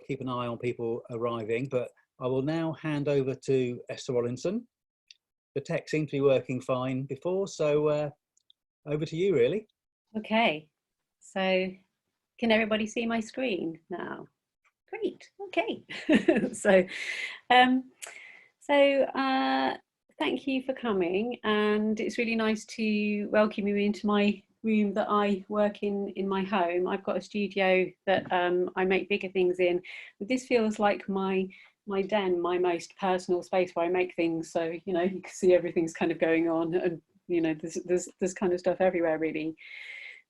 keep an eye on people arriving, but I will now hand over to Esther Rolinson. The tech seemed to be working fine before, so over to you, really. Okay, so can everybody see my screen now? Great, okay. so thank you for coming, and it's really nice to welcome you into my room that I work in my home. I've got a studio that I make bigger things in, but this feels like my den, my most personal space where I make things, so you know, you can see everything's kind of going on, and you know, there's kind of stuff everywhere really.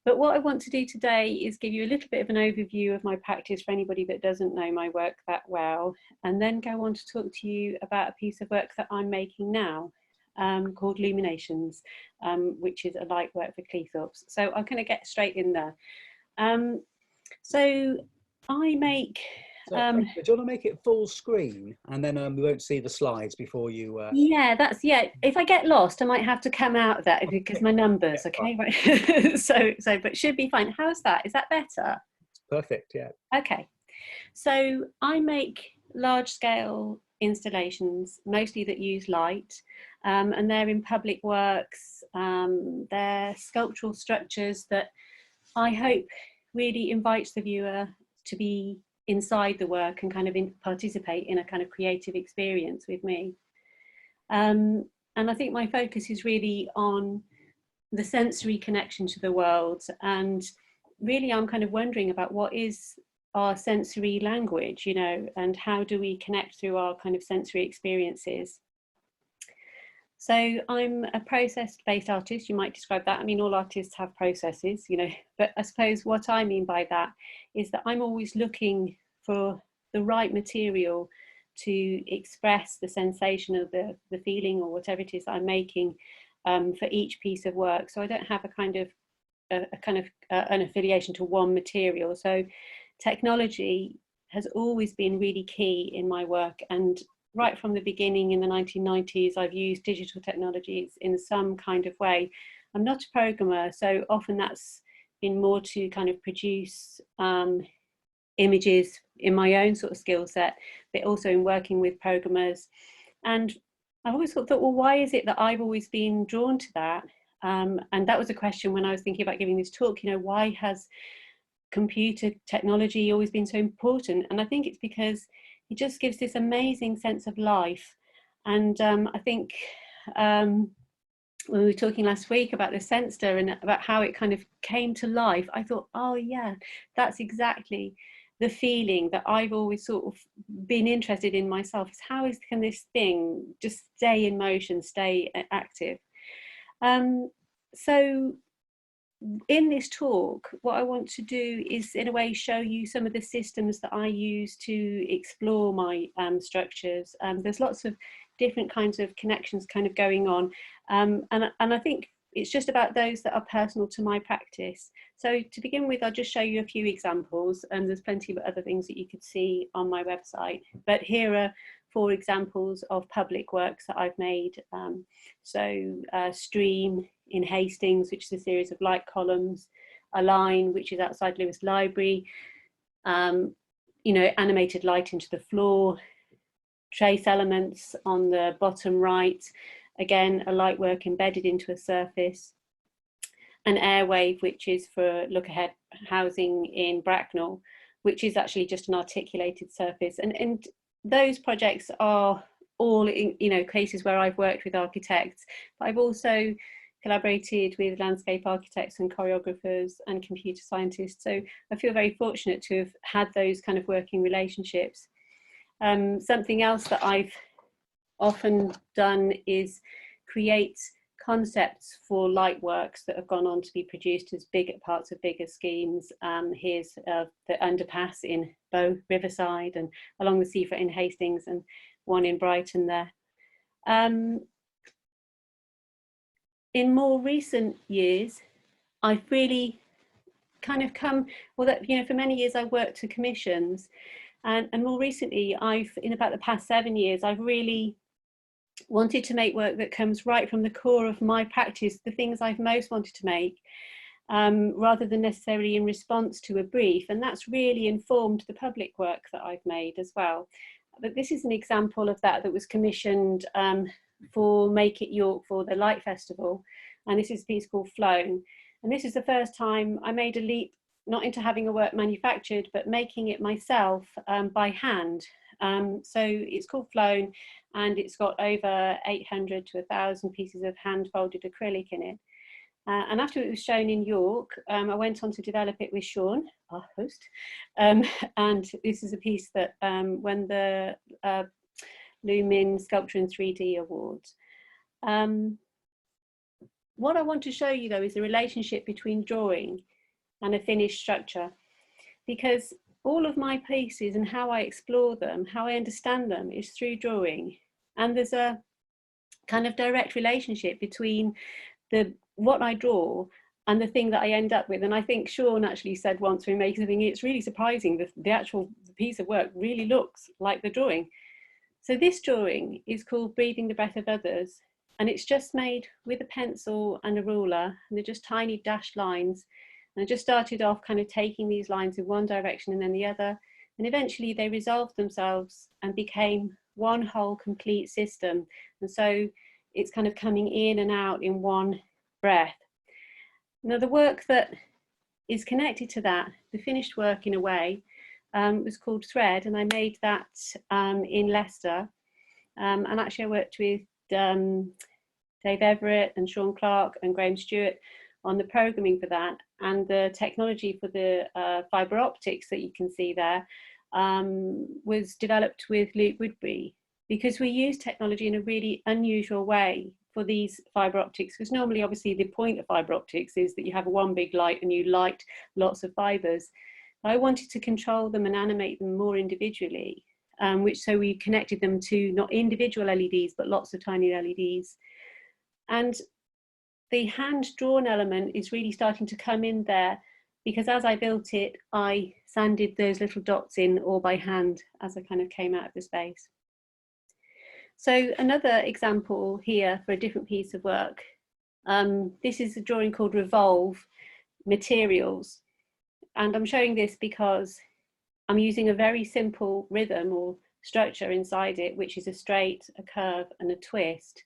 But what I want to do today is give you a little bit of an overview of my practice for anybody that doesn't know my work that well, and then go on to talk to you about a piece of work that I'm making now called Luminations, which is a light work for Cleethorpes. So I'm going to get straight in there. So I make... do you want to make it full screen, and then we won't see the slides before you... Yeah, if I get lost, I might have to come out of that because my numbers, okay, right. so but should be fine. How's that? Is that better? Perfect, yeah. Okay, so I make large scale installations, mostly that use light, and they're in public works. They're sculptural structures that I hope really invites the viewer to be inside the work and kind of participate in a kind of creative experience with me. And I think my focus is really on the sensory connection to the world, and really I'm kind of wondering about what is our sensory language, you know, and how do we connect through our kind of sensory experiences. So I'm a process-based artist, you might describe that. I mean, all artists have processes, you know, but I suppose what I mean by that is that I'm always looking for the right material to express the sensation of the feeling or whatever it is that I'm making for each piece of work. So I don't have a kind of an affiliation to one material. So technology has always been really key in my work, and right from the beginning in the 1990s, I've used digital technologies in some kind of way. I'm not a programmer, so often that's been more to kind of produce images in my own sort of skill set, but also in working with programmers. And I've always thought, well, why is it that I've always been drawn to that? And that was a question when I was thinking about giving this talk, you know, why has computer technology always been so important? And I think it's because it just gives this amazing sense of life. And I think when we were talking last week about the Sensor and about how it kind of came to life, I thought, oh yeah, that's exactly the feeling that I've always sort of been interested in myself, is how can this thing just stay in motion, stay active? So in this talk, what I want to do is in a way show you some of the systems that I use to explore my structures. There's lots of different kinds of connections kind of going on, and I think it's just about those that are personal to my practice. So to begin with, I'll just show you a few examples, and there's plenty of other things that you could see on my website, but here are 4 examples of public works that I've made. Stream in Hastings, which is a series of light columns, a line which is outside Lewis Library, you know, animated light into the floor, trace elements on the bottom right, again a light work embedded into a surface, an airwave which is for look ahead housing in Bracknell, which is actually just an articulated surface, and those projects are all in, you know, cases where I've worked with architects, but I've also collaborated with landscape architects and choreographers and computer scientists. So I feel very fortunate to have had those kind of working relationships. Something else that I've often done is create concepts for light works that have gone on to be produced as bigger parts of bigger schemes. Here's the underpass in Bow Riverside and along the seafront in Hastings, and one in Brighton there. In more recent years, I've really kind of come, well, that, you know, for many years I worked to commissions, and more recently, in about the past 7 years, I've really wanted to make work that comes right from the core of my practice, the things I've most wanted to make. rather than necessarily in response to a brief. And that's really informed the public work that I've made as well. But this is an example of that was commissioned for Make It York for the Light Festival. And this is a piece called Flown. And this is the first time I made a leap, not into having a work manufactured, but making it myself by hand. So it's called Flown, and it's got over 800 to 1,000 pieces of hand-folded acrylic in it. And after it was shown in York, I went on to develop it with Sean, our host. And this is a piece that won the Luminations Sculpture in 3D Awards. What I want to show you, though, is the relationship between drawing and a finished structure, because all of my pieces and how I explore them, how I understand them, is through drawing. And there's a kind of direct relationship between what I draw and the thing that I end up with. And I think Sean actually said once when making something, it's really surprising that the actual piece of work really looks like the drawing. So this drawing is called Breathing the Breath of Others, and it's just made with a pencil and a ruler, and they're just tiny dashed lines. And I just started off kind of taking these lines in one direction and then the other, and eventually they resolved themselves and became one whole complete system. And so it's kind of coming in and out in one breath. Now the work that is connected to that, the finished work in a way, was called Thread, and I made that in Leicester. And actually I worked with Dave Everett and Sean Clark and Graham Stewart on the programming for that, and the technology for the fibre optics that you can see there was developed with Luke Woodbury, because we use technology in a really unusual way for these fibre optics, because normally obviously the point of fibre optics is that you have one big light and you light lots of fibres. I wanted to control them and animate them more individually, so we connected them to not individual LEDs but lots of tiny LEDs. And the hand-drawn element is really starting to come in there, because as I built it, I sanded those little dots in all by hand as I kind of came out of the space. So another example here for a different piece of work. This is a drawing called Revolve Materials. And I'm showing this because I'm using a very simple rhythm or structure inside it, which is a straight, a curve, and a twist.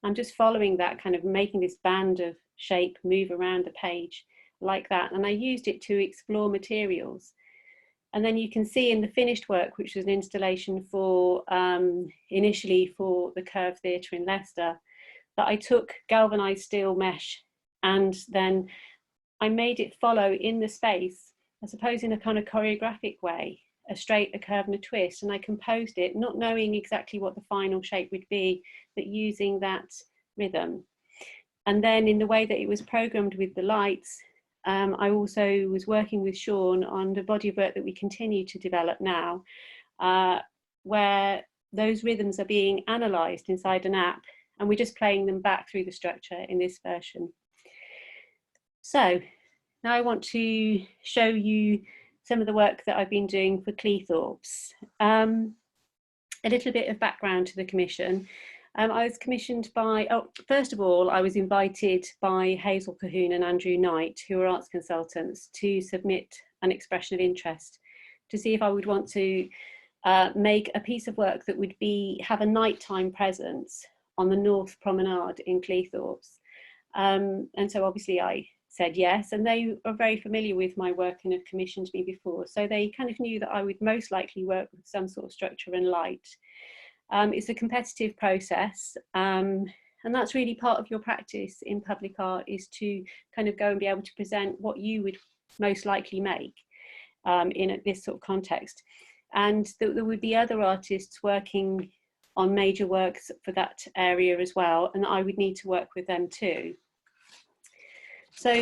I'm just following that, kind of making this band of shape move around the page like that. And I used it to explore materials. And then you can see in the finished work, which was an installation for, initially for the Curve Theatre in Leicester, that I took galvanized steel mesh and then I made it follow in the space, I suppose in a kind of choreographic way, a straight, a curve and a twist. And I composed it, not knowing exactly what the final shape would be, but using that rhythm. And then in the way that it was programmed with the lights, I also was working with Sean on the body of work that we continue to develop now, where those rhythms are being analysed inside an app, and we're just playing them back through the structure in this version. So now I want to show you some of the work that I've been doing for Cleethorpes. A little bit of background to the commission. I was commissioned by, first of all, I was invited by Hazel Cahoon and Andrew Knight, who are arts consultants, to submit an expression of interest to see if I would want to make a piece of work that would have a nighttime presence on the North Promenade in Cleethorpes. And so obviously I said yes, and they are very familiar with my work and have commissioned me before. So they kind of knew that I would most likely work with some sort of structure and light. It's a competitive process, and that's really part of your practice in public art, is to kind of go and be able to present what you would most likely make in this sort of context. And there would be other artists working on major works for that area as well, and I would need to work with them too. So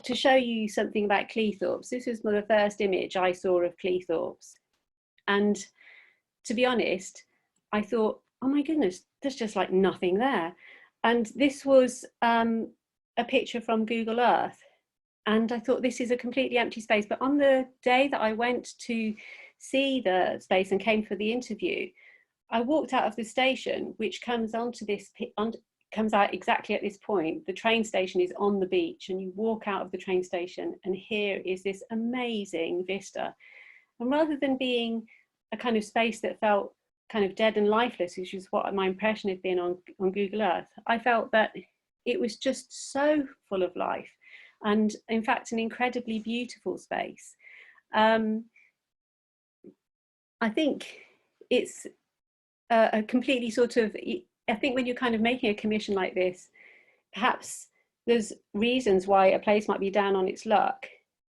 to show you something about Cleethorpes, this was the first image I saw of Cleethorpes. And to be honest, I thought, oh my goodness, there's just like nothing there. And this was a picture from Google Earth. And I thought, this is a completely empty space. But on the day that I went to see the space and came for the interview, I walked out of the station, which comes onto this, comes out exactly at this point. The train station is on the beach, and you walk out of the train station, and here is this amazing vista. And rather than being a kind of space that felt kind of dead and lifeless, which is what my impression had been on Google Earth, I felt that it was just so full of life, and in fact an incredibly beautiful space. I think it's a completely sort of, I think when you're kind of making a commission like this, perhaps there's reasons why a place might be down on its luck,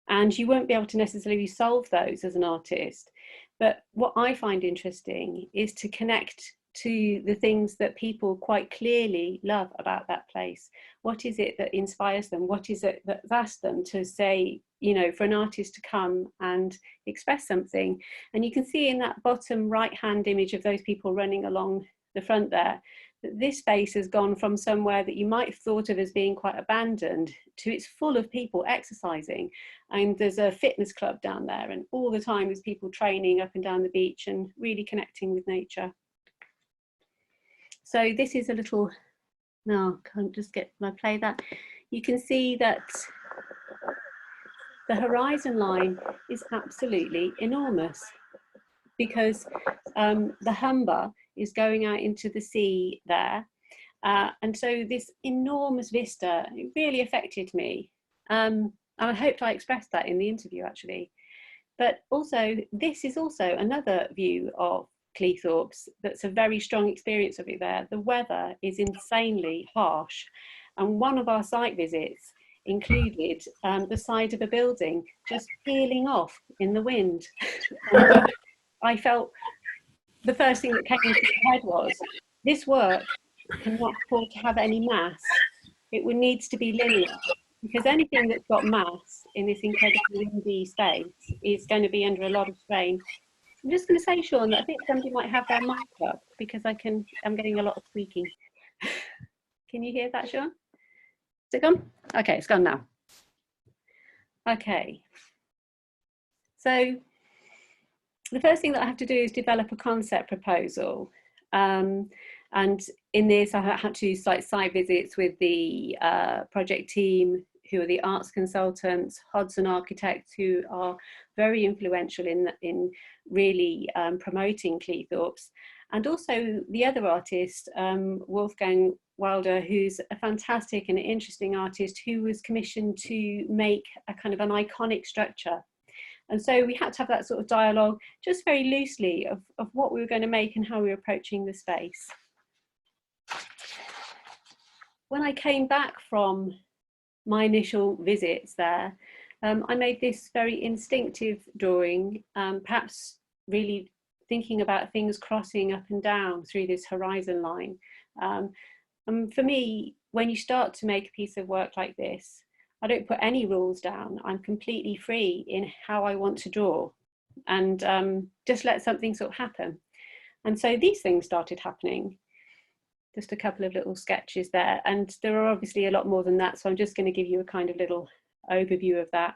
and you won't be able to necessarily solve those as an artist. But what I find interesting is to connect to the things that people quite clearly love about that place. What is it that inspires them? What is it that's asked them to say, you know, for an artist to come and express something? And you can see in that bottom right hand image of those people running along the front there, that this space has gone from somewhere that you might have thought of as being quite abandoned to it's full of people exercising. And there's a fitness club down there, and all the time there's people training up and down the beach and really connecting with nature. So this is a little, no, can't just get, can I play that? You can see that the horizon line is absolutely enormous, because the Humber is going out into the sea there. And so this enormous vista, it really affected me. And I hoped I expressed that in the interview actually. But also, this is also another view of Cleethorpes that's a very strong experience of it there. The weather is insanely harsh. And one of our site visits included the side of a building just peeling off in the wind. I felt the first thing that came into my head was, this work cannot afford to have any mass. It needs to be linear, because anything that's got mass in this incredibly windy space is going to be under a lot of strain. I'm just going to say, Sean, that I think somebody might have their mic up, because I'm getting a lot of squeaking. Can you hear that, Sean? Is it gone? Okay, it's gone now. Okay. So the first thing that I have to do is develop a concept proposal. And in this, I had to do site visits with the project team, who are the arts consultants, Hodson architects, who are very influential in really promoting Cleethorpes, and also the other artist, Wolfgang Wilder, who's a fantastic and interesting artist who was commissioned to make a kind of an iconic structure. And so we had to have that sort of dialogue, just very loosely, of what we were going to make and how we were approaching the space. When I came back from my initial visits there, I made this very instinctive drawing, perhaps really thinking about things crossing up and down through this horizon line. And for me, when you start to make a piece of work like this, I don't put any rules down. I'm completely free in how I want to draw, and just let something sort of happen. And so these things started happening. Just a couple of little sketches there, and there are obviously a lot more than that, so I'm just going to give you a kind of little overview of that.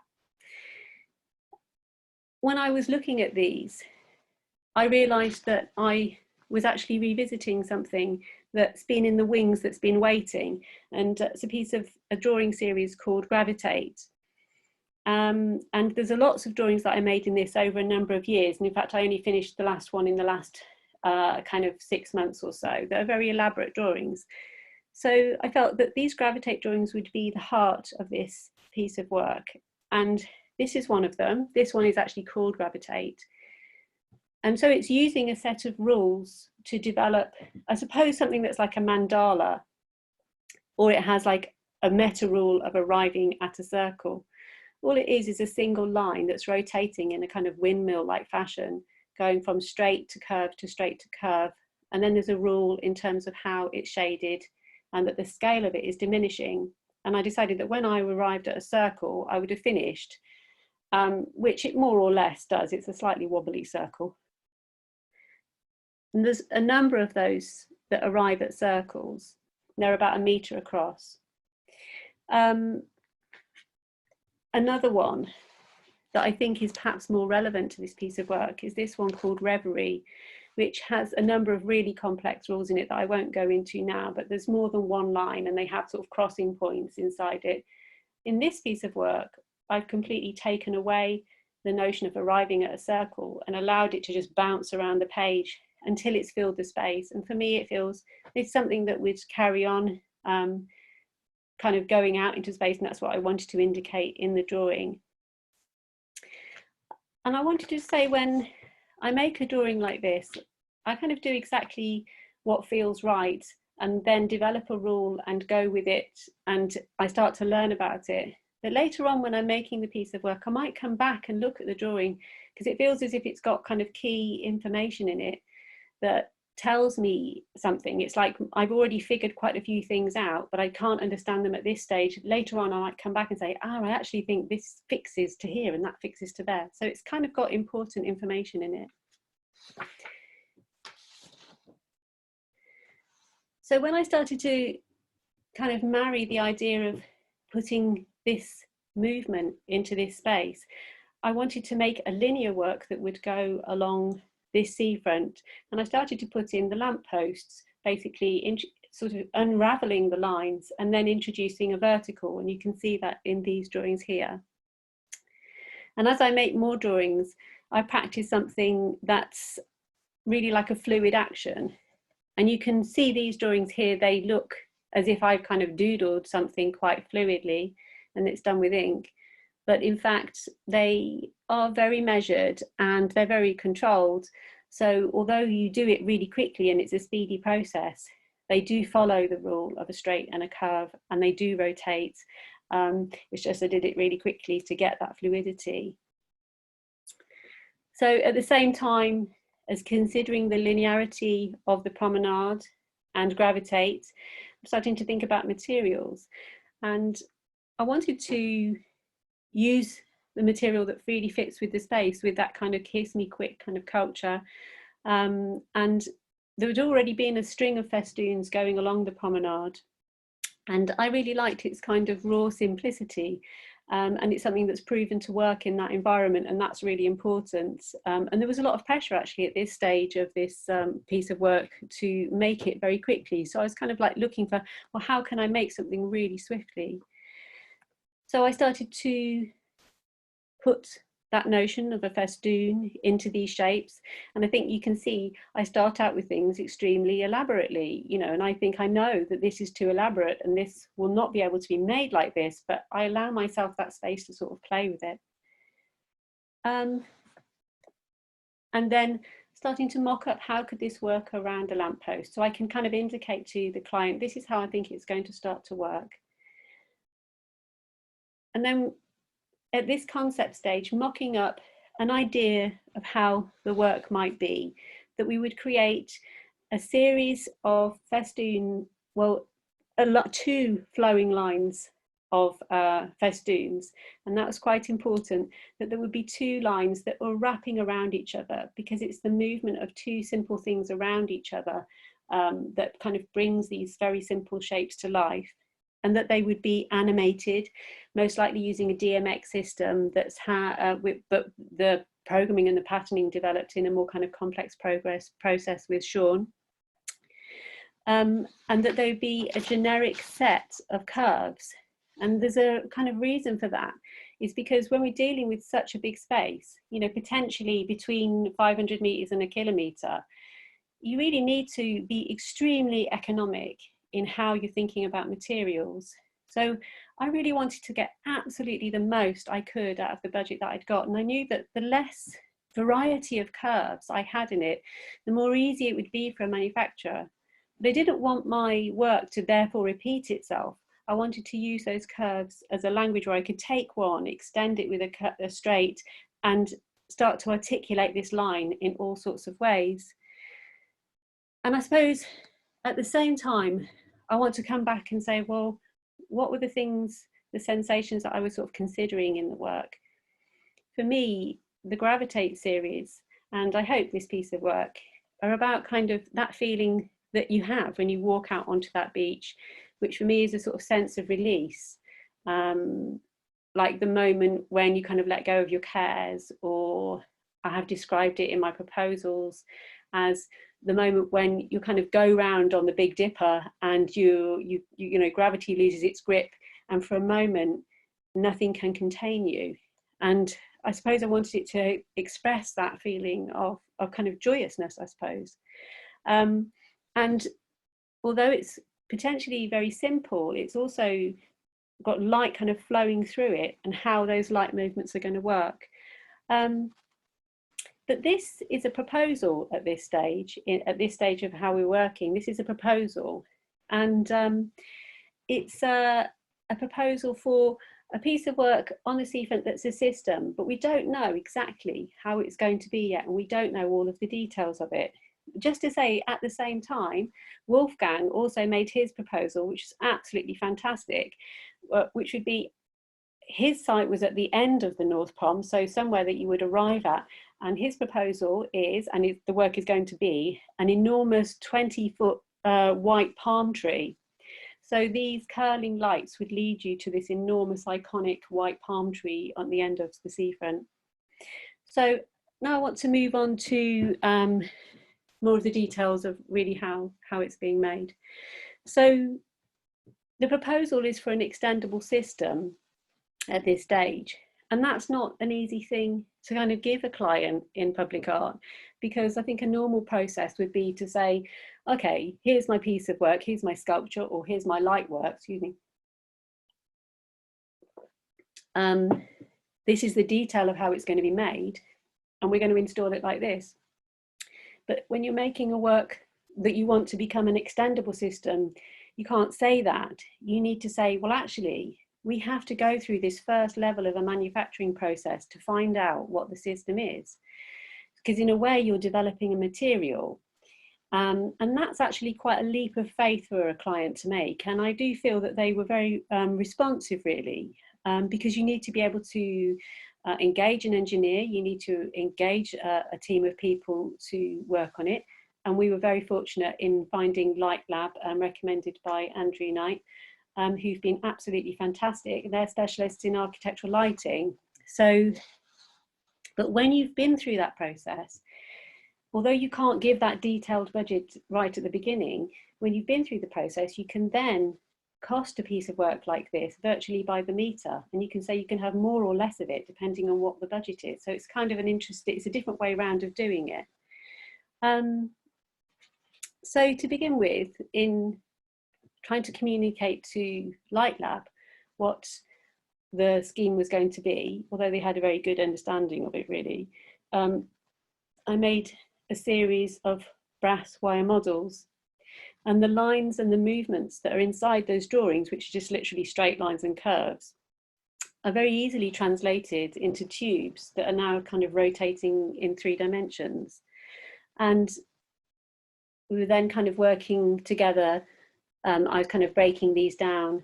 When I was looking at these, I realized that I was actually revisiting something that's been in the wings, that's been waiting, and it's a piece of a drawing series called Gravitate. And there's lots of drawings that I made in this over a number of years, and in fact I only finished the last one in the last kind of 6 months or so. They're very elaborate drawings. So I felt that these Gravitate drawings would be the heart of this piece of work. And this is one of them. This one is actually called Gravitate. And so it's using a set of rules to develop, I suppose, something that's like a mandala, or it has like a meta rule of arriving at a circle. All it is a single line that's rotating in a kind of windmill-like fashion, going from straight to curve to straight to curve. And then there's a rule in terms of how it's shaded, and that the scale of it is diminishing. And I decided that when I arrived at a circle, I would have finished, which it more or less does. It's a slightly wobbly circle. And there's a number of those that arrive at circles. They're about 1 meter across. Another one that I think is perhaps more relevant to this piece of work is this one called Reverie. which has a number of really complex rules in it that I won't go into now, but there's more than one line and they have sort of crossing points inside it. In this piece of work, I've completely taken away the notion of arriving at a circle and allowed it to just bounce around the page until it's filled the space. And for me, it feels it's something that would carry on kind of going out into space, and that's what I wanted to indicate in the drawing. And I wanted to say, when I make a drawing like this, I kind of do exactly what feels right and then develop a rule and go with it, and I start to learn about it. But later on, when I'm making the piece of work, I might come back and look at the drawing because it feels as if it's got kind of key information in it that tells me something. It's like I've already figured quite a few things out, but I can't understand them at this stage. Later on, I might come back and say, I actually think this fixes to here and that fixes to there. So it's kind of got important information in it. So when I started to kind of marry the idea of putting this movement into this space, I wanted to make a linear work that would go along this seafront, and I started to put in the lampposts, basically sort of unraveling the lines and then introducing a vertical, and you can see that in these drawings here. And as I make more drawings, I practice something that's really like a fluid action, and you can see these drawings here, they look as if I've kind of doodled something quite fluidly and it's done with ink. But in fact, they are very measured and they're very controlled. So although you do it really quickly and it's a speedy process, they do follow the rule of a straight and a curve, and they do rotate. It's just I did it really quickly to get that fluidity. So at the same time as considering the linearity of the promenade and Gravitate, I'm starting to think about materials. And I wanted to use the material that really fits with the space, with that kind of kiss me quick kind of culture. And there had already been a string of festoons going along the promenade. And I really liked its kind of raw simplicity. And it's something that's proven to work in that environment, and that's really important. And there was a lot of pressure actually at this stage of this piece of work to make it very quickly. So I was kind of like looking for, well, how can I make something really swiftly? So I started to put that notion of a festoon into these shapes. And I think you can see I start out with things extremely elaborately, you know, and I think I know that this is too elaborate and this will not be able to be made like this, but I allow myself that space to sort of play with it. And then starting to mock up how could this work around a lamppost, so I can kind of indicate to the client, this is how I think it's going to start to work. And then at this concept stage, mocking up an idea of how the work might be, that we would create a series of festoon, well, two flowing lines of festoons. And that was quite important, that there would be two lines that were wrapping around each other, because it's the movement of two simple things around each other that kind of brings these very simple shapes to life. And that they would be animated, most likely using a DMX system that's but the programming and the patterning developed in a more kind of complex process with Sean. And that there would be a generic set of curves. And there's a kind of reason for that, is because when we're dealing with such a big space, you know, potentially between 500 meters and a kilometer, you really need to be extremely economic in how you're thinking about materials. So I really wanted to get absolutely the most I could out of the budget that I'd got. And I knew that the less variety of curves I had in it, the more easy it would be for a manufacturer. But I didn't want my work to therefore repeat itself. I wanted to use those curves as a language where I could take one, extend it with a straight, and start to articulate this line in all sorts of ways. And I suppose at the same time, I want to come back and say, well, what were the things, the sensations that I was sort of considering in the work? For me, the Gravitate series, and I hope this piece of work, are about kind of that feeling that you have when you walk out onto that beach, which for me is a sort of sense of release. Like the moment when you kind of let go of your cares, or I have described it in my proposals as the moment when you kind of go round on the Big Dipper and you know, gravity loses its grip, and for a moment nothing can contain you. And I suppose I wanted it to express that feeling of kind of joyousness, I suppose. And although it's potentially very simple, it's also got light kind of flowing through it and how those light movements are going to work. But this is a proposal at this stage, of how we're working. This is a proposal, and it's a proposal for a piece of work on the seafront that's a system, but we don't know exactly how it's going to be yet, and we don't know all of the details of it. Just to say, at the same time, Wolfgang also made his proposal, which is absolutely fantastic, which would be, his site was at the end of the North Prom, so somewhere that you would arrive at, and his proposal is, and the work is going to be, an enormous 20-foot white palm tree. So these curling lights would lead you to this enormous iconic white palm tree on the end of the seafront. So now I want to move on to more of the details of really how it's being made. So the proposal is for an extendable system at this stage, and that's not an easy thing to kind of give a client in public art, because I think a normal process would be to say, okay, here's my piece of work, here's my sculpture, or here's my light work, excuse me. This is the detail of how it's going to be made, and we're going to install it like this. But when you're making a work that you want to become an extendable system, you can't say that. You need to say, well, actually, we have to go through this first level of a manufacturing process to find out what the system is. Because in a way, you're developing a material. And that's actually quite a leap of faith for a client to make. And I do feel that they were very responsive, really, because you need to be able to engage an engineer, you need to engage a team of people to work on it. And we were very fortunate in finding Light Lab, recommended by Andrew Knight, who've been absolutely fantastic. They're specialists in architectural lighting. So, but when you've been through that process, although you can't give that detailed budget right at the beginning, when you've been through the process, you can then cost a piece of work like this virtually by the meter, and you can say you can have more or less of it depending on what the budget is. So it's kind of an interesting, it's a different way around of doing it. So to begin with, in trying to communicate to Light Lab what the scheme was going to be, although they had a very good understanding of it, really, I made a series of brass wire models, and the lines and the movements that are inside those drawings, which are just literally straight lines and curves, are very easily translated into tubes that are now kind of rotating in 3 dimensions. And we were then kind of working together. I was kind of breaking these down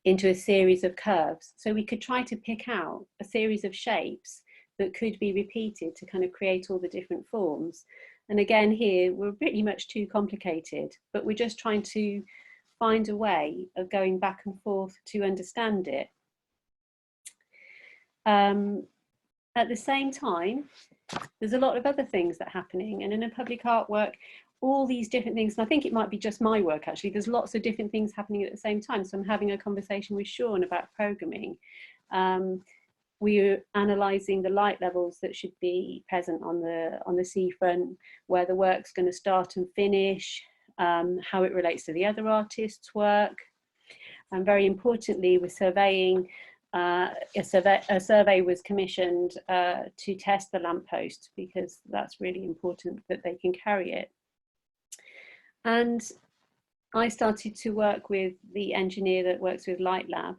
into a series of curves, so we could try to pick out a series of shapes that could be repeated to kind of create all the different forms. And again, here we're pretty much too complicated, but we're just trying to find a way of going back and forth to understand it. At the same time, there's a lot of other things that are happening, and in a public artwork, all these different things, and I think it might be just my work actually, there's lots of different things happening at the same time. So I'm having a conversation with Sean about programming. We're analysing the light levels that should be present on the seafront, where the work's going to start and finish, how it relates to the other artists' work. And very importantly, we're surveying, a survey was commissioned to test the lamppost, because that's really important that they can carry it. And I started to work with the engineer that works with Light Lab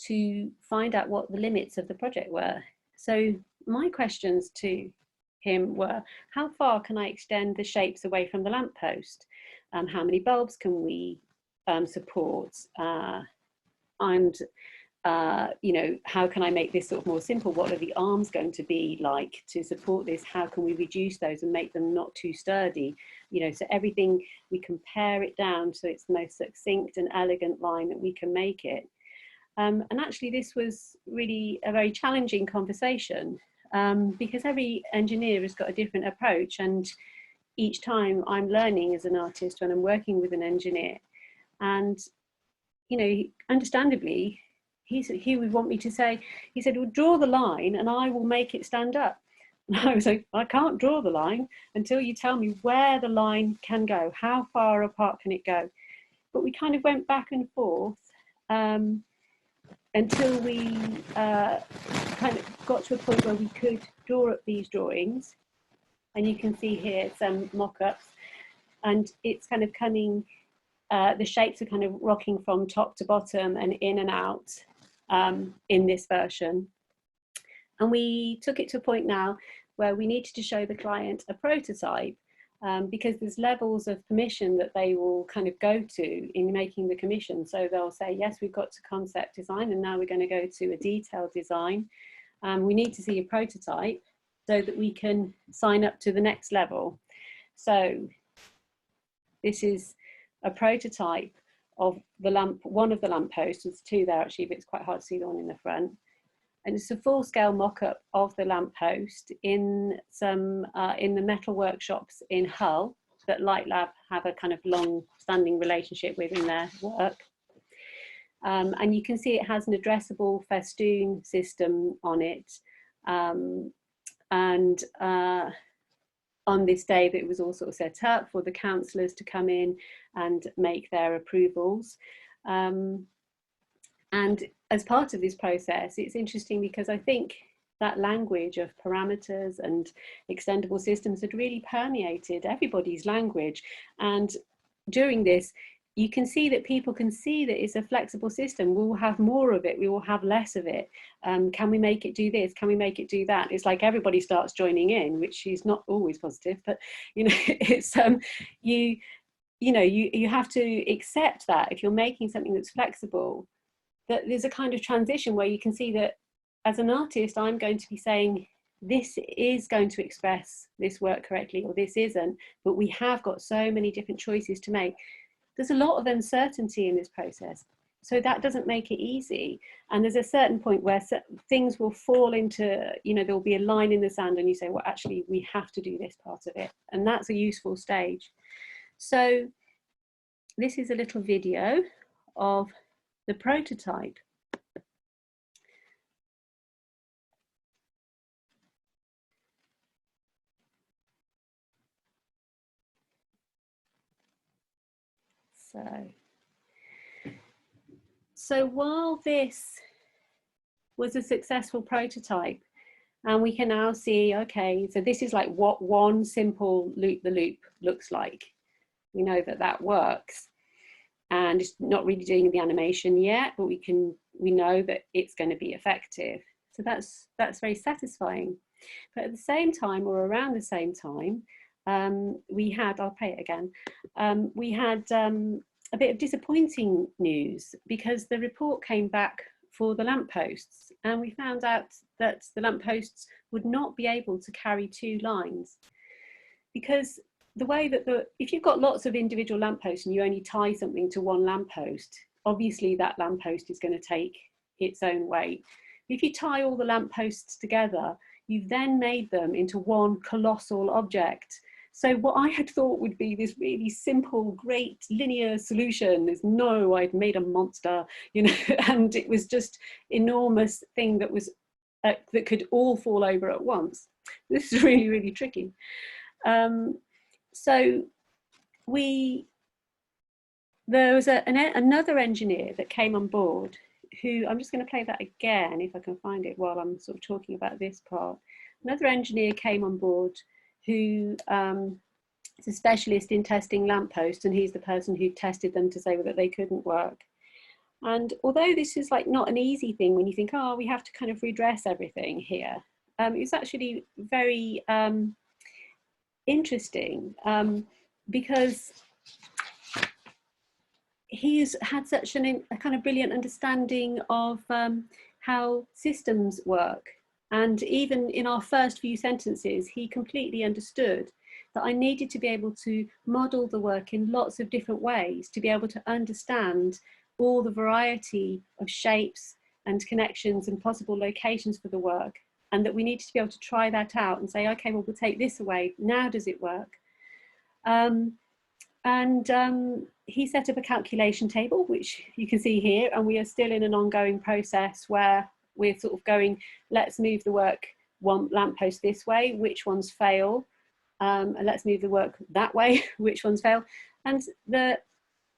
to find out what the limits of the project were. So my questions to him were, how far can I extend the shapes away from the lamppost? How many bulbs can we support? And you know, how can I make this sort of more simple? What are the arms going to be like to support this? How can we reduce those and make them not too sturdy? You know, so everything, we can pare it down so it's the most succinct and elegant line that we can make it. And actually this was really a very challenging conversation, because every engineer has got a different approach, and each time I'm learning as an artist when I'm working with an engineer. And, you know, understandably, he would want me to say, he said, well, draw the line and I will make it stand up. And I was like, I can't draw the line until you tell me where the line can go, how far apart can it go. But we kind of went back and forth until we kind of got to a point where we could draw up these drawings. And you can see here some mock-ups, and it's kind of coming, the shapes are kind of rocking from top to bottom and in and out in this version. And we took it to a point now where we needed to show the client a prototype, because there's levels of permission that they will kind of go to in making the commission. So they'll say, yes, we've got to concept design, and now we're going to go to a detailed design. We need to see a prototype so that we can sign up to the next level. So this is a prototype of the lamp, one of the lampposts. There's two there actually, but it's quite hard to see the one in the front. And it's a full-scale mock-up of the lamppost in some in the metal workshops in Hull that Light Lab have a kind of long-standing relationship with in their work. And you can see it has an addressable festoon system on it. And on this day that it was all sort of set up for the councillors to come in and make their approvals. And as part of this process, it's interesting because I think that language of parameters and extendable systems had really permeated everybody's language. And during this, you can see that people can see that it's a flexible system. We will have more of it, we will have less of it. Can we make it do this? Can we make it do that? It's like everybody starts joining in, which is not always positive, but you know, it's you have to accept that if you're making something that's flexible, that there's a kind of transition where you can see that as an artist, I'm going to be saying, this is going to express this work correctly, or this isn't, but we have got so many different choices to make. There's a lot of uncertainty in this process, so that doesn't make it easy. And there's a certain point where things will fall into, you know, there'll be a line in the sand and you say, well, actually, we have to do this part of it. And that's a useful stage. So this is a little video of the prototype. So while this was a successful prototype, and we can now see, okay, so this is like what one simple loop the loop looks like. We know that that works, and it's not really doing the animation yet, but we know that it's going to be effective. So that's very satisfying. But at the same time, or around the same time, we had, I'll play it again, we had a bit of disappointing news, because the report came back for the lampposts, and we found out that the lampposts would not be able to carry two lines, because the way that if you've got lots of individual lampposts and you only tie something to one lamppost, obviously that lamppost is going to take its own weight. If you tie all the lampposts together, you've then made them into one colossal object. So what I had thought would be this really simple, great linear solution is, no, I'd made a monster, you know, and it was just enormous thing that was that could all fall over at once. This is really, really tricky. So there was another engineer that came on board who, I'm just going to play that again if I can find it while I'm sort of talking about this part. Another engineer came on board who is a specialist in testing lampposts, and he's the person who tested them to say that they couldn't work. And although this is like not an easy thing when you think, oh, we have to kind of redress everything here, it's actually very interesting, because he's had such a kind of brilliant understanding of how systems work. And even in our first few sentences, he completely understood that I needed to be able to model the work in lots of different ways to be able to understand all the variety of shapes and connections and possible locations for the work. and that we needed to be able to try that out and say, okay, well, we'll take this away. Now does it work? He set up a calculation table, which you can see here, and we are still in an ongoing process where we're sort of going, let's move the work one lamppost this way, which ones fail, and let's move the work that way, which ones fail. And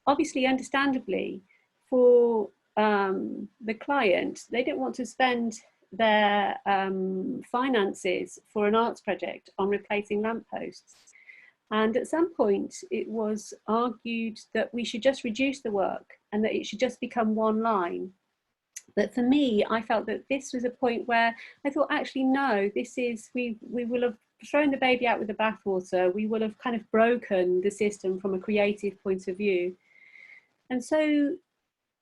obviously, understandably, for the client, they didn't want to spend their finances for an arts project on replacing lampposts. And at some point, it was argued that we should just reduce the work and that it should just become one line. But for me, I felt that this was a point where I thought, actually, no, this is, we will have thrown the baby out with the bathwater. We will have kind of broken the system from a creative point of view. And so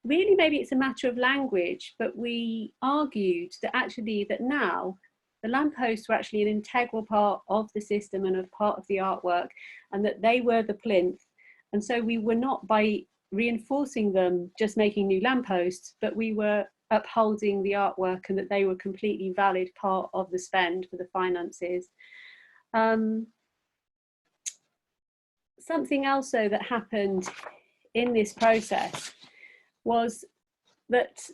really, maybe it's a matter of language, but we argued that actually that now the lampposts were actually an integral part of the system and a part of the artwork, and that they were the plinth. And so we were not, by reinforcing them, just making new lampposts, but we were upholding the artwork, and that they were a completely valid part of the spend for the finances. Something else though that happened in this process was that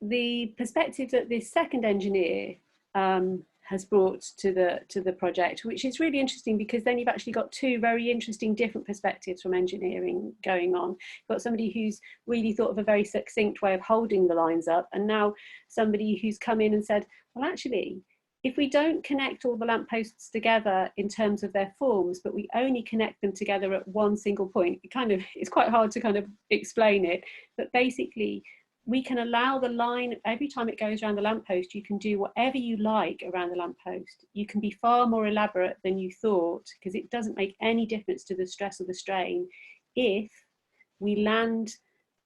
the perspective that this second engineer has brought to the project, which is really interesting, because then you've actually got two very interesting different perspectives from engineering going on. You've got somebody who's really thought of a very succinct way of holding the lines up, and now somebody who's come in and said, well, actually, if we don't connect all the lampposts together in terms of their forms, but we only connect them together at one single point, it's quite hard to kind of explain it, but basically we can allow the line, every time it goes around the lamppost, you can do whatever you like around the lamppost. You can be far more elaborate than you thought, because it doesn't make any difference to the stress or the strain if we land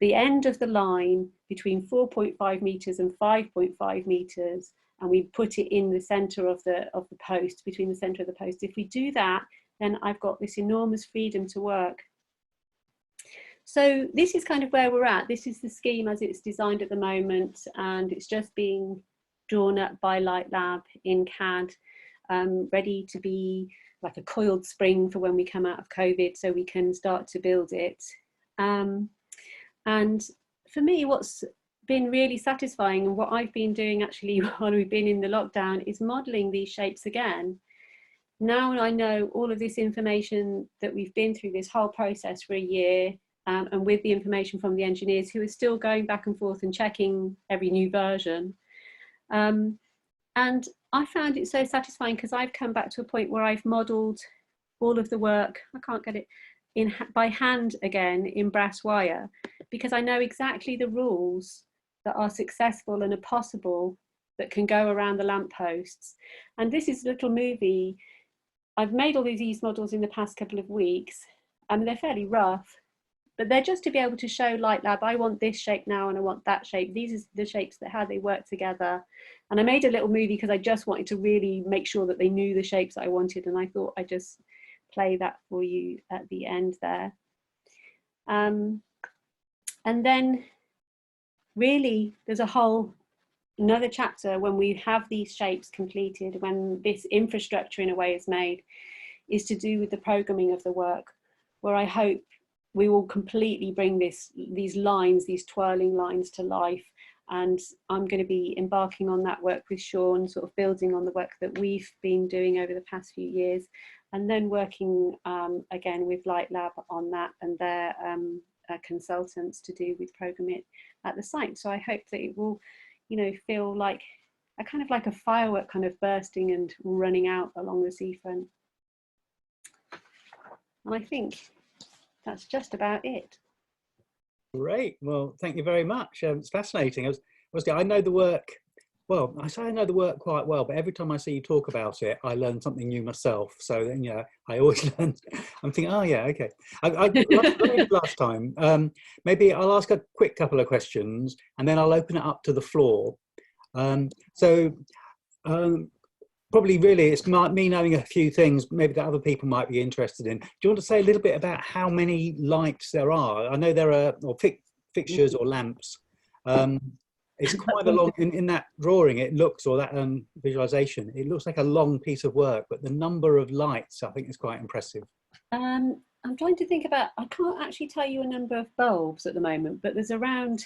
the end of the line between 4.5 meters and 5.5 meters, and we put it in the center of the post, between the center of the post. If we do that, then I've got this enormous freedom to work. So this is kind of where we're at. This is the scheme as it's designed at the moment, and it's just being drawn up by Light Lab in CAD, ready to be like a coiled spring for when we come out of COVID, so we can start to build it. And for me, what's been really satisfying, and what I've been doing actually while we've been in the lockdown, is modeling these shapes again. Now I know all of this information that we've been through this whole process for a year, and with the information from the engineers who are still going back and forth and checking every new version. And I found it so satisfying, because I've come back to a point where I've modelled all of the work, I can't get it, by hand again in brass wire, because I know exactly the rules that are successful and are possible that can go around the lampposts. And this is a little movie. I've made all these models in the past couple of weeks, and they're fairly rough, but they're just to be able to show Light Lab, I want this shape now and I want that shape. These are the shapes that how they work together. And I made a little movie because I just wanted to really make sure that they knew the shapes that I wanted, and I thought I'd just play that for you at the end there. And then really there's a whole another chapter when we have these shapes completed, when this infrastructure in a way is made, is to do with the programming of the work, where I hope we will completely bring these lines, these twirling lines to life. And I'm going to be embarking on that work with Sean, sort of building on the work that we've been doing over the past few years, and then working again with Light Lab on that and their consultants to do with program it at the site. So I hope that it will, you know, feel like a kind of like a firework kind of bursting and running out along the seafront. And I think that's just about it. Great. Well, thank you very much. It's fascinating. I know the work, well, I say I know the work quite well, but every time I see you talk about it, I learn something new myself. So then, yeah, I always learn. I'm thinking, oh yeah, okay. Like last time, maybe I'll ask a quick couple of questions and then I'll open it up to the floor. Probably really it's me knowing a few things maybe that other people might be interested in. Do you want to say a little bit about how many lights there are? I know there are, or fixtures or lamps. It's quite a long, in that drawing, it looks, or that visualization, it looks like a long piece of work, but the number of lights, I think, is quite impressive. I'm trying to think about, I can't actually tell you a number of bulbs at the moment, but there's around,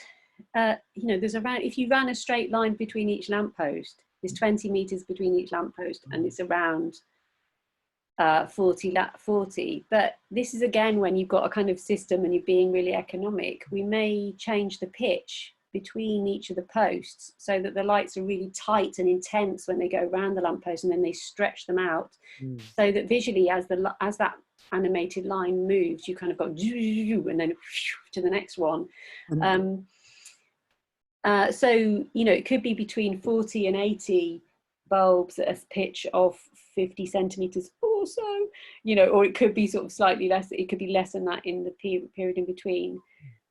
there's around, if you ran a straight line between each lamppost, there's 20 meters between each lamppost, and it's around 40. But this is again when you've got a kind of system and you're being really economic, we may change the pitch between each of the posts so that the lights are really tight and intense when they go around the lamppost, and then they stretch them out so that visually as that animated line moves, you kind of go and then to the next one. So it could be between 40 and 80 bulbs at a pitch of 50 centimeters or so, or it could be sort of slightly less, it could be less than that in the period in between.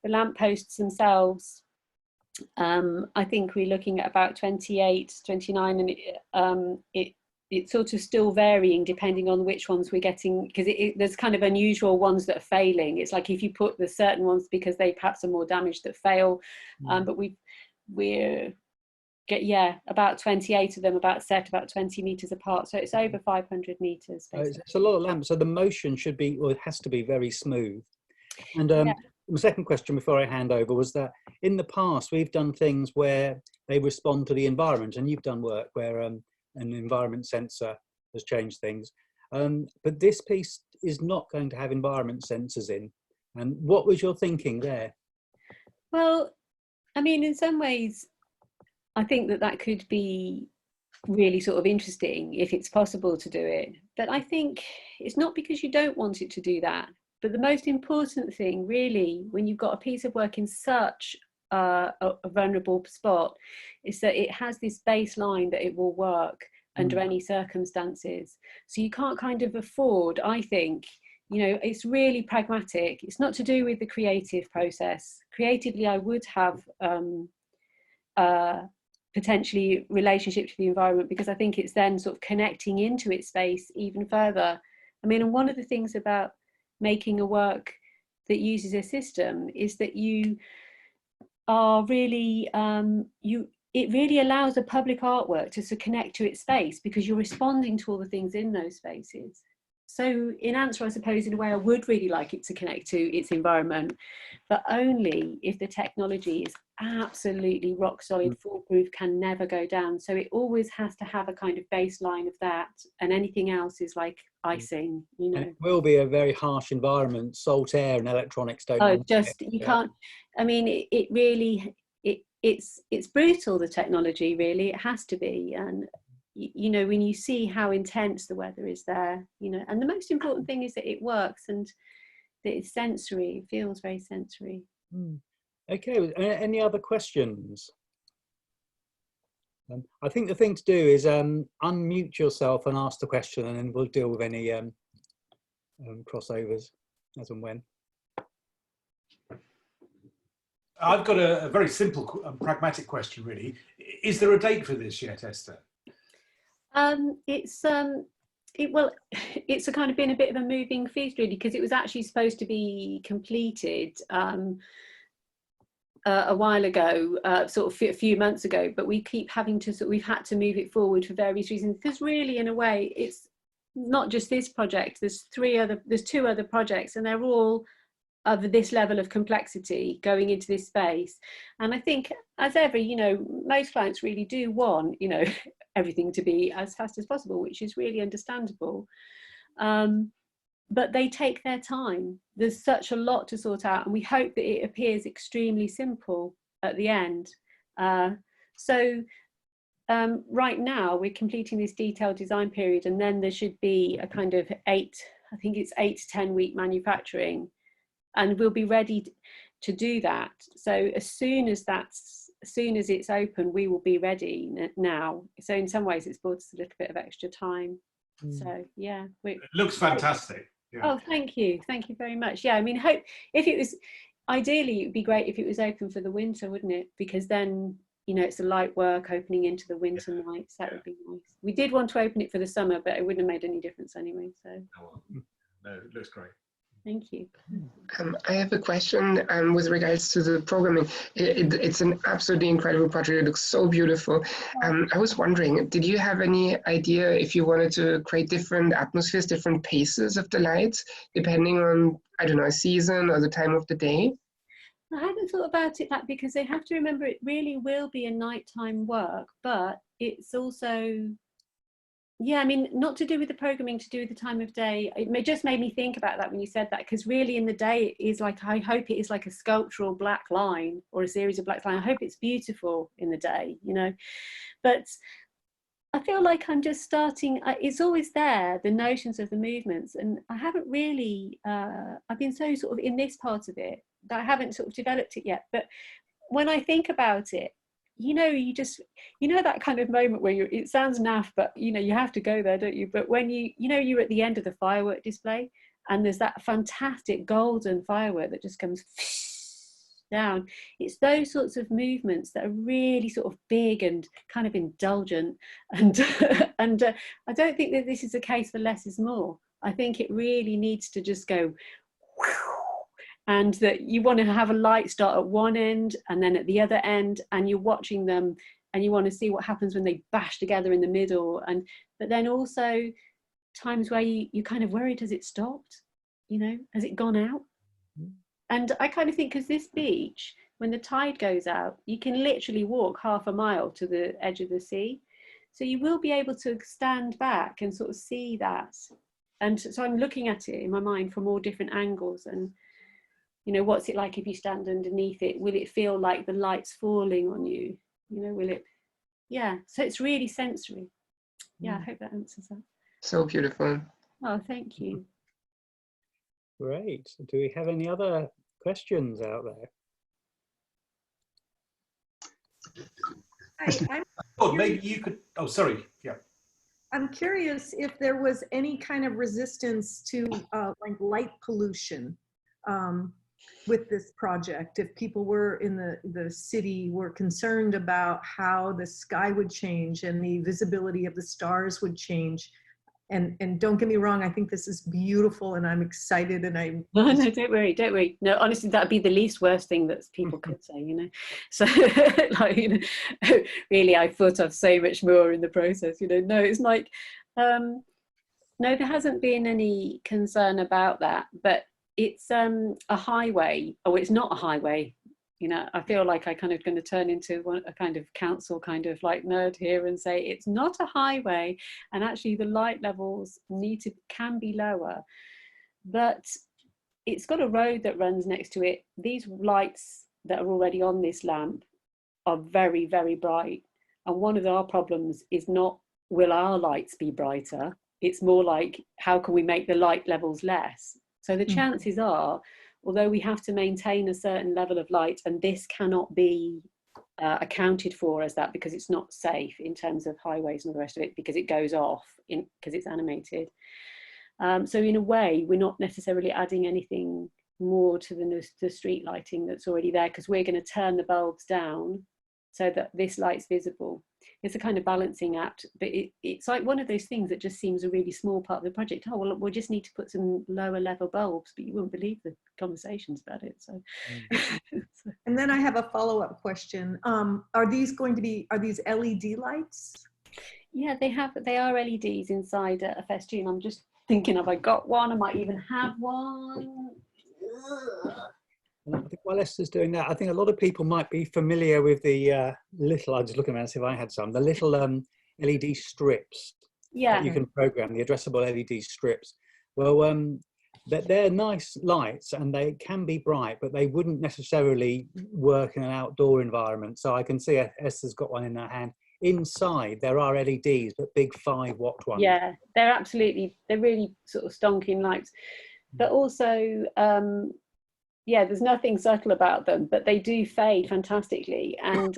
The lampposts themselves, I think we're looking at about 28, 29, and it's sort of still varying depending on which ones we're getting, because there's kind of unusual ones that are failing. It's like if you put the certain ones because they perhaps are more damaged that fail, but we're about 28 of them about 20 meters apart, so it's over 500 meters basically. It's a lot of lamps, so the motion should be, or it has to be, very smooth. And my second question before I hand over was that in the past we've done things where they respond to the environment, and you've done work where an environment sensor has changed things, but this piece is not going to have environment sensors in. And what was your thinking there? Well, I mean, in some ways I think that could be really sort of interesting if it's possible to do it, but I think it's not because you don't want it to do that. But the most important thing really when you've got a piece of work in such a vulnerable spot is that it has this baseline that it will work under any circumstances. So you can't kind of afford, I think, it's really pragmatic. It's not to do with the creative process. Creatively, I would have potentially relationship to the environment, because I think it's then sort of connecting into its space even further. I mean, and one of the things about making a work that uses a system is that you are really, it really allows a public artwork to connect to its space, because you're responding to all the things in those spaces. So in answer, I suppose, in a way, I would really like it to connect to its environment, but only if the technology is absolutely rock solid, foolproof, can never go down. So it always has to have a kind of baseline of that, and anything else is like icing, And it will be a very harsh environment. Salt air and electronics don't. You can't. I mean, it really, it's brutal, the technology, really. It has to be. And when you see how intense the weather is there, and the most important thing is that it works and that it's sensory. It feels very sensory. Okay, any other questions? I think the thing to do is unmute yourself and ask the question, and then we'll deal with any crossovers as and when. I've got a very simple, pragmatic question, really. Is there a date for this yet, Esther? It's a kind of been a bit of a moving feast, really, because it was actually supposed to be completed a while ago, sort of a few months ago, but we keep having to we've had to move it forward for various reasons, because really, in a way, it's not just this project. There's two other projects, and they're all of this level of complexity going into this space. And I think, as ever, most clients really do want, everything to be as fast as possible, which is really understandable. But they take their time. There's such a lot to sort out, and we hope that it appears extremely simple at the end. Right now we're completing this detailed design period, and then there should be a kind of 8 to 10 week manufacturing, and we'll be ready to do that. So as soon as it's open, we will be ready now. So in some ways it's bought us a little bit of extra time. So yeah, it looks fantastic. Yeah. Oh, thank you very much. Yeah, I mean, hope if it was, ideally it would be great if it was open for the winter, wouldn't it? Because then it's a light work opening into the winter nights. That would be nice. We did want to open it for the summer, but it wouldn't have made any difference anyway. So no, it looks great. Thank you. I have a question with regards to the programming. It's an absolutely incredible project. It looks so beautiful. I was wondering, did you have any idea if you wanted to create different atmospheres, different paces of the lights, depending on, I don't know, a season or the time of the day? I hadn't thought about it that, because they have to remember it really will be a nighttime work, but it's also, yeah, I mean, not to do with the programming, to do with the time of day. It just made me think about that when you said that, because really in the day it is like, I hope it is like a sculptural black line or a series of black lines. I hope it's beautiful in the day, you know, but I feel like I'm just starting, it's always there, the notions of the movements, and I haven't really, I've been so sort of in this part of it that I haven't sort of developed it yet. But when I think about it, you know, you know that kind of moment where it sounds naff, but you know, you have to go there, don't you? But when you know, you're at the end of the firework display and there's that fantastic golden firework that just comes down. It's those sorts of movements that are really sort of big and kind of indulgent. And, and I don't think that this is a case for less is more. I think it really needs to just go, and that you want to have a light start at one end and then at the other end, and you're watching them and you want to see what happens when they bash together in the middle. And but then also times where you kind of worried, has it stopped, you know, has it gone out? And I kind of think, because this beach, when the tide goes out, you can literally walk half a mile to the edge of the sea, so you will be able to stand back and sort of see that. And so I'm looking at it in my mind from all different angles, and you know, what's it like if you stand underneath it? Will it feel like the light's falling on you? You know, will it? Yeah, so it's really sensory. Yeah, I hope that answers that. So beautiful. Oh, thank you. Great. Do we have any other questions out there? I'm Oh, maybe you could, oh, sorry, yeah. I'm curious if there was any kind of resistance to like light pollution with this project. If people were in the city were concerned about how the sky would change and the visibility of the stars would change. And don't get me wrong, I think this is beautiful and I'm excited, and I'm... No, don't worry. No, honestly, that'd be the least worst thing that people could say, you know. So, like, you know, really, I thought of so much more in the process, you know. No, it's like, no, there hasn't been any concern about that, but it's a highway. Oh, it's not a highway. You know, I feel like I kind of going to turn into a kind of council kind of like nerd here and say it's not a highway, and actually the light levels can be lower, but it's got a road that runs next to it. These lights that are already on this lamp are very, very bright, and one of our problems is not will our lights be brighter, it's more like how can we make the light levels less. So the chances are, although we have to maintain a certain level of light, and this cannot be accounted for as that because it's not safe in terms of highways and the rest of it, because it goes off because it's animated. So in a way, we're not necessarily adding anything more to the street lighting that's already there, because we're going to turn the bulbs down so that this light's visible. It's a kind of balancing act, but it's like one of those things that just seems a really small part of the project. Oh, well, we'll just need to put some lower level bulbs, but you wouldn't believe the conversations about it. So, And then I have a follow-up question. Are these LED lights? Yeah, they are LEDs inside a festoon. I'm just thinking, have I got one? I might even have one. I think while Esther's doing that, I think a lot of people might be familiar with the little, I'm just looking around to see if I had some, the little LED strips that you can program, the addressable LED strips. Well, they're nice lights and they can be bright, but they wouldn't necessarily work in an outdoor environment. So I can see Esther's got one in her hand. Inside there are LEDs, but big 5-watt ones. Yeah, they're really sort of stonking lights, but also yeah, there's nothing subtle about them, but they do fade fantastically, and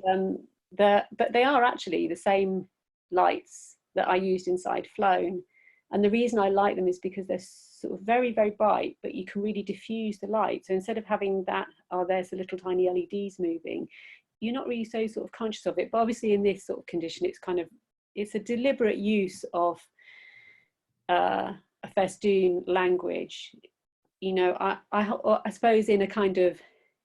but they are actually the same lights that I used inside Flown, and the reason I like them is because they're sort of very, very bright, but you can really diffuse the light. So instead of having that, oh, there's the little tiny LEDs moving, you're not really so sort of conscious of it. But obviously in this sort of condition, it's a deliberate use of a festoon language. you know, I suppose in a kind of,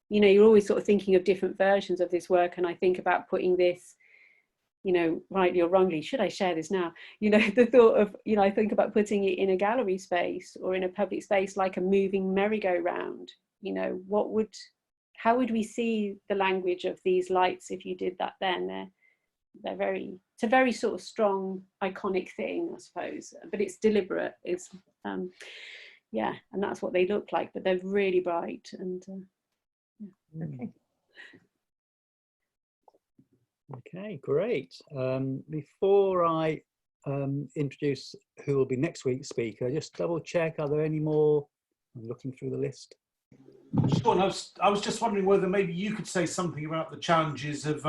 you know, you're always sort of thinking of different versions of this work, and I think about putting this, you know, rightly or wrongly, should I share this now? You know, the thought of, you know, I think about putting it in a gallery space or in a public space like a moving merry-go-round. You know, how would we see the language of these lights if you did that then? It's a very sort of strong, iconic thing, I suppose, but it's deliberate. It's, yeah, and that's what they look like, but they're really bright and, yeah. Okay. Okay, great. Before I introduce who will be next week's speaker, just double check, are there any more? I'm looking through the list. Sean, I was just wondering whether maybe you could say something about the challenges of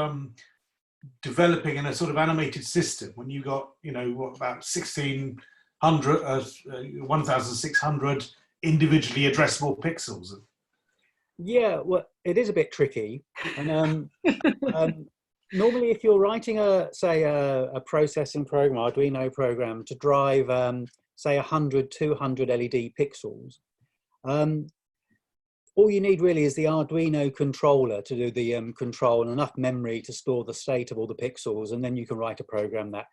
developing in a sort of animated system when you got, you know, what, about 1,600 individually addressable pixels. Yeah, well, it is a bit tricky. And normally if you're writing a processing program, Arduino program to drive, say 100, 200 LED pixels, all you need really is the Arduino controller to do the control and enough memory to store the state of all the pixels, and then you can write a program that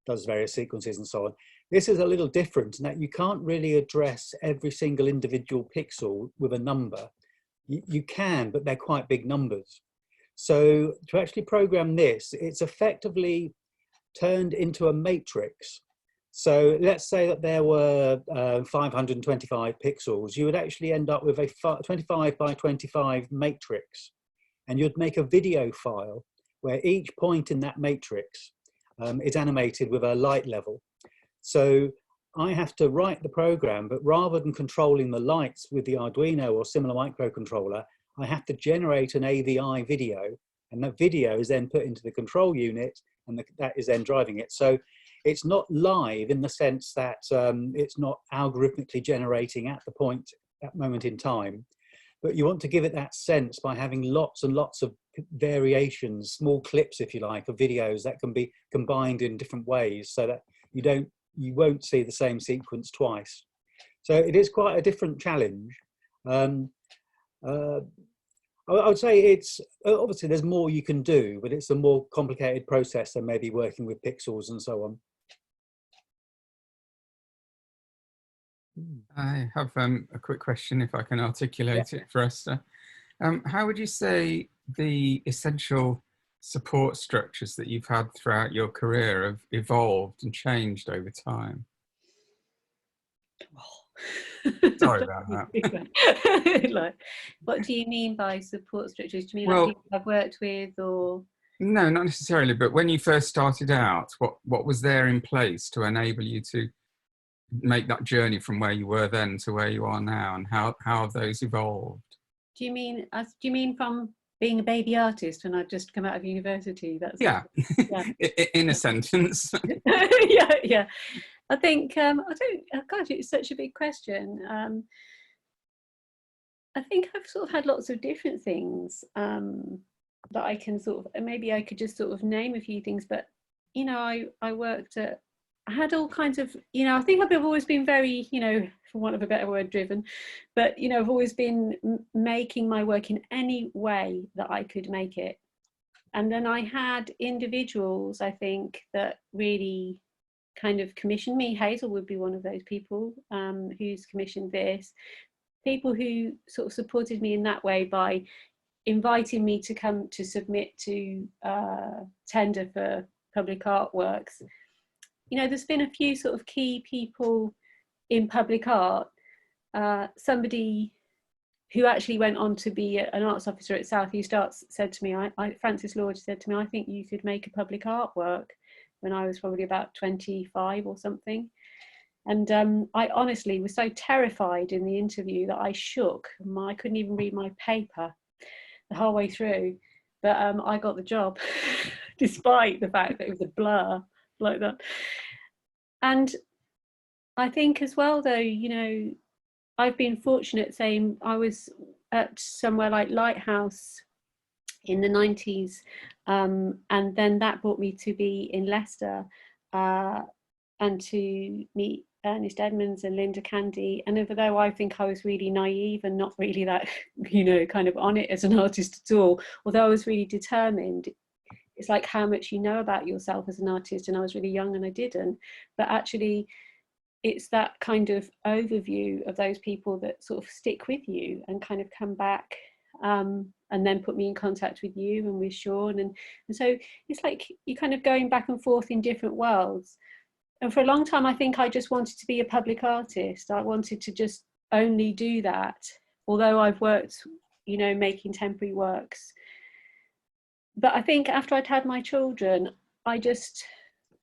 does various sequences and so on. This is a little different in that you can't really address every single individual pixel with a number. You can, but they're quite big numbers. So to actually program this, it's effectively turned into a matrix. So let's say that there were 525 pixels. You would actually end up with a 25 by 25 matrix. And you'd make a video file where each point in that matrix is animated with a light level. So I have to write the program, but rather than controlling the lights with the Arduino or similar microcontroller, I have to generate an AVI video, and that video is then put into the control unit, and that is then driving it. So it's not live in the sense that it's not algorithmically generating at that moment in time, but you want to give it that sense by having lots and lots of variations, small clips, if you like, of videos that can be combined in different ways so that you won't see the same sequence twice. So it is quite a different challenge. I would say it's, obviously there's more you can do, but it's a more complicated process than maybe working with pixels and so on. I have a quick question, if I can articulate it for Esther. How would you say the essential support structures that you've had throughout your career have evolved and changed over time? Sorry about that. Like, what do you mean by support structures? Do you mean like people I've worked with, or? No, not necessarily, but when you first started out, what was there in place to enable you to make that journey from where you were then to where you are now, and how have those evolved? Do you mean from being a baby artist when I'd just come out of university? That's yeah. In a sentence. yeah. I think God, it's such a big question. I think I've sort of had lots of different things that I can sort of, maybe I could just sort of name a few things, but you know, I had all kinds of, you know, I think I've always been very, you know, for want of a better word, driven, but you know, I've always been making my work in any way that I could make it. And then I had individuals, I think, that really kind of commissioned me. Hazel would be one of those people who's commissioned this. People who sort of supported me in that way by inviting me to come to submit to tender for public artworks. You know, there's been a few sort of key people in public art. Somebody who actually went on to be an arts officer at South East Arts said to me, Francis Lord said to me, I think you could make a public artwork, when I was probably about 25 or something. And I honestly was so terrified in the interview that I shook. I couldn't even read my paper the whole way through. But I got the job, despite the fact that it was a blur like that. And I think as well, though, you know, I've been fortunate saying I was at somewhere like Lighthouse in the 90s, and then that brought me to be in Leicester and to meet Ernest Edmonds and Linda Candy, and although I think I was really naive and not really that, you know, kind of on it as an artist at all, although I was really determined, it's like how much you know about yourself as an artist, and I was really young and I didn't, but actually it's that kind of overview of those people that sort of stick with you and kind of come back, and then put me in contact with you and with Sean, and so it's like you're kind of going back and forth in different worlds. And for a long time, I think I just wanted to be a public artist. I wanted to just only do that, although I've worked, you know, making temporary works. But I think after I'd had my children, I just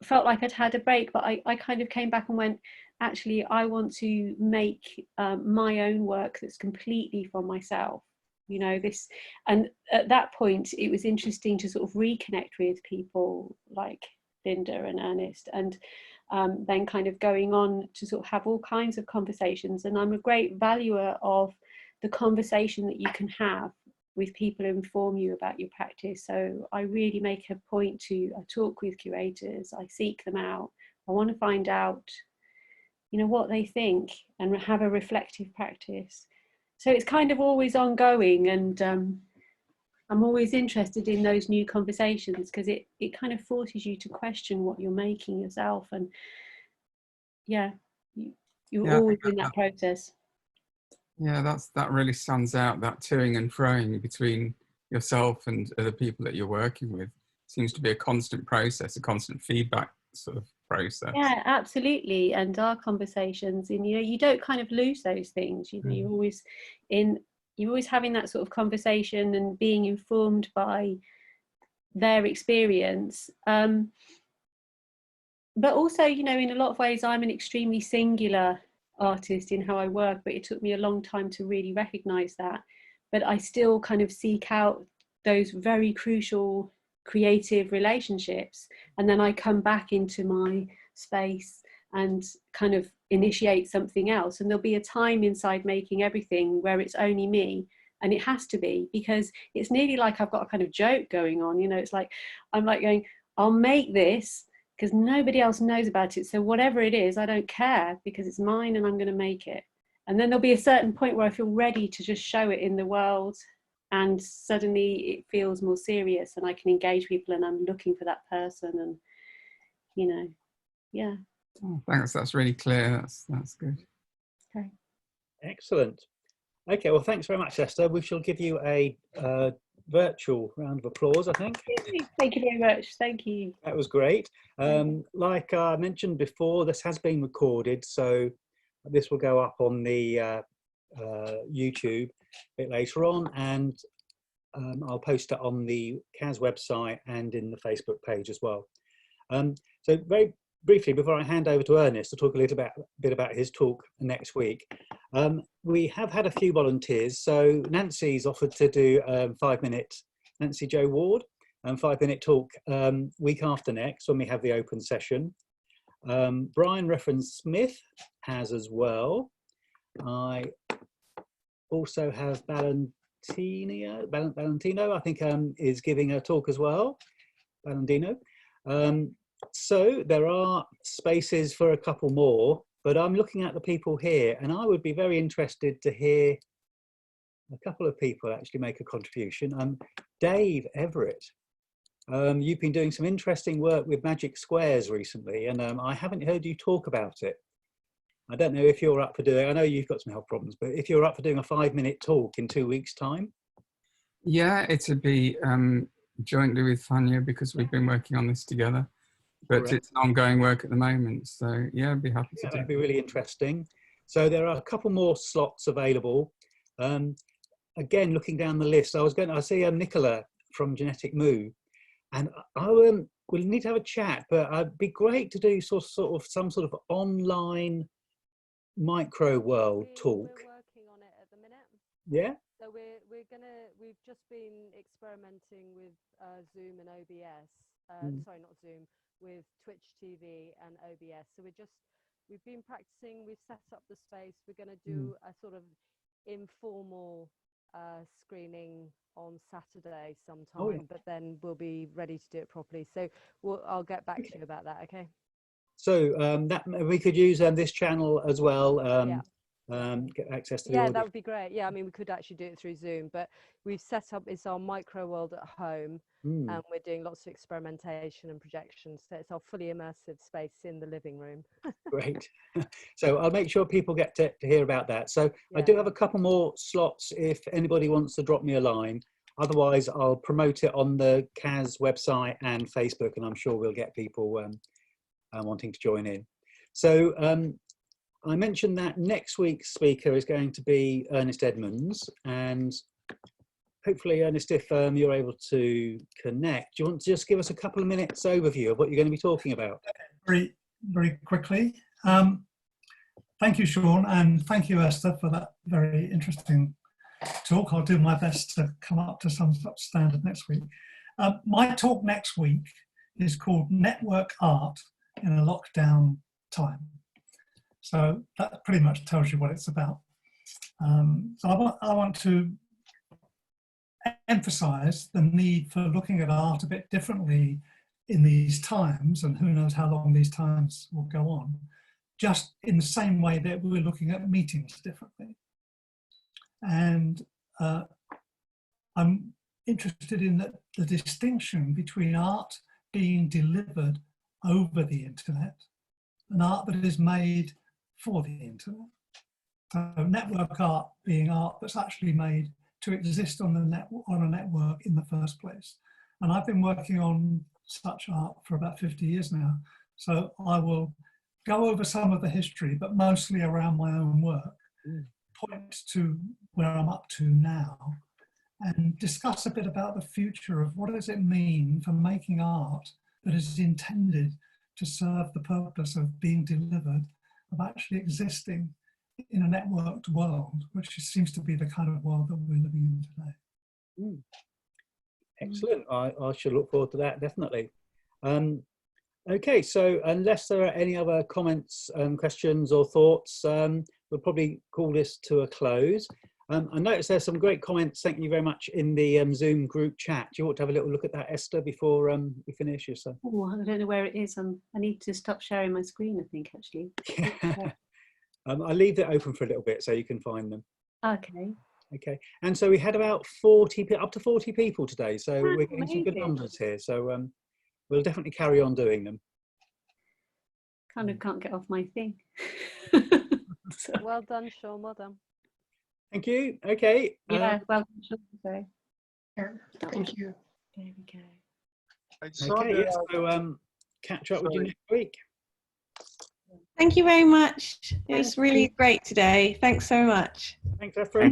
felt like I'd had a break, but I kind of came back and went, actually, I want to make my own work that's completely from myself. You know, this, and at that point, it was interesting to sort of reconnect with people like Linda and Ernest, and then kind of going on to sort of have all kinds of conversations. And I'm a great valuer of the conversation that you can have with people who inform you about your practice. So I really make a point to, I talk with curators, I seek them out, I want to find out, you know, what they think and have a reflective practice. So it's kind of always ongoing, and I'm always interested in those new conversations because it kind of forces you to question what you're making yourself, and yeah, you're always in that process. Yeah, that really stands out, that toing and froing between yourself and other people that you're working with. Seems to be a constant process, a constant feedback sort of process. Yeah, absolutely. And our conversations, and you know, you don't kind of lose those things. You know, you're always having that sort of conversation and being informed by their experience. But also, you know, in a lot of ways, I'm an extremely singular artist in how I work, but it took me a long time to really recognize that. But I still kind of seek out those very crucial creative relationships, and then I come back into my space and kind of initiate something else, and there'll be a time inside making everything where it's only me, and it has to be, because it's nearly like I've got a kind of joke going on, you know. It's like I'm like going, I'll make this because nobody else knows about it, so whatever it is, I don't care, because it's mine and I'm going to make it. And then there'll be a certain point where I feel ready to just show it in the world, and suddenly it feels more serious and I can engage people and I'm looking for that person, and you know, yeah. Oh, thanks, that's really clear. That's good. Okay. Excellent. Okay, well, thanks very much, Esther. We shall give you a virtual round of applause, I think. Thank you very much. Thank you. That was great. Like I mentioned before, this has been recorded, so this will go up on the YouTube a bit later on, and I'll post it on the CAS website and in the Facebook page as well. So very briefly, before I hand over to Ernest to talk a little bit about his talk next week, we have had a few volunteers. So Nancy's offered to do 5-minute, Nancy Jo Ward, 5-minute talk week after next when we have the open session. Brian Reference Smith has as well. I also have Valentino, I think, is giving a talk as well. Valentino. So there are spaces for a couple more, but I'm looking at the people here, and I would be very interested to hear a couple of people actually make a contribution. Dave Everett, you've been doing some interesting work with magic squares recently, and I haven't heard you talk about it. I don't know if you're up for doing, I know you've got some health problems, but if you're up for doing a 5-minute talk in 2 weeks' time. Yeah, it'd be jointly with Fania, because we've been working on this together, but Correct. It's an ongoing work at the moment. So yeah, I'd be happy to do that'd be really interesting. So there are a couple more slots available. Again, looking down the list, I see Nicola from Genetic Moo, and I will need to have a chat, but it'd be great to do sort of some sort of online micro world talk. We're working on it at the minute. Yeah. So we've just been experimenting with Zoom and OBS. Sorry, not Zoom, with Twitch TV and OBS. So we've been practicing. We've set up the space. We're going to do a sort of informal screening on Saturday sometime, but then we'll be ready to do it properly. So I'll get back to you about that. Okay. So that we could use this channel as well. Get access to the Yeah, audio. that would be great. Yeah, I mean, we could actually do it through Zoom, but we've set up, it's our micro world at home, and we're doing lots of experimentation and projections. So it's our fully immersive space in the living room. Great. So I'll make sure people get to hear about that. So I Yeah. do have a couple more slots if anybody wants to drop me a line. Otherwise, I'll promote it on the CAS website and Facebook, and I'm sure we'll get people wanting to join in. So I mentioned that next week's speaker is going to be Ernest Edmonds, and hopefully, Ernest, if you're able to connect, do you want to just give us a couple of minutes overview of what you're going to be talking about? Very, very quickly. Thank you, Sean, and thank you, Esther, for that very interesting talk. I'll do my best to come up to some such standard next week. My talk next week is called Network Art in a Lockdown Time. So that pretty much tells you what it's about. So I want to emphasize the need for looking at art a bit differently in these times, and who knows how long these times will go on, just in the same way that we're looking at meetings differently. And I'm interested in the distinction between art being delivered over the internet and art that is made for the internet. So network art being art that's actually made to exist on a network in the first place. And I've been working on such art for about 50 years now. So I will go over some of the history, but mostly around my own work, point to where I'm up to now, and discuss a bit about the future of what does it mean for making art that is intended to serve the purpose of being delivered, of actually existing in a networked world, which seems to be the kind of world that we're living in today. Excellent. I should look forward to that, definitely. Okay, so unless there are any other comments, questions or thoughts, we'll probably call this to a close. I noticed there's some great comments, thank you very much, in the Zoom group chat. Do you want to have a little look at that, Esther, before we finish? So? Oh, I don't know where it is. I need to stop sharing my screen, I think, actually. I'll leave it open for a little bit so you can find them. Okay. Okay, and so we had about up to 40 people today, so we're getting some good amazing. numbers here. So we'll definitely carry on doing them. Kind of can't get off my thing. So, Well done, Sean, well done. Thank you. Okay. yeah, well done. Sorry. Thank you. There we go. Okay, yeah, so catch up with you next week. Thank you very much. It was really great today. Thanks so much. Thanks, Esther.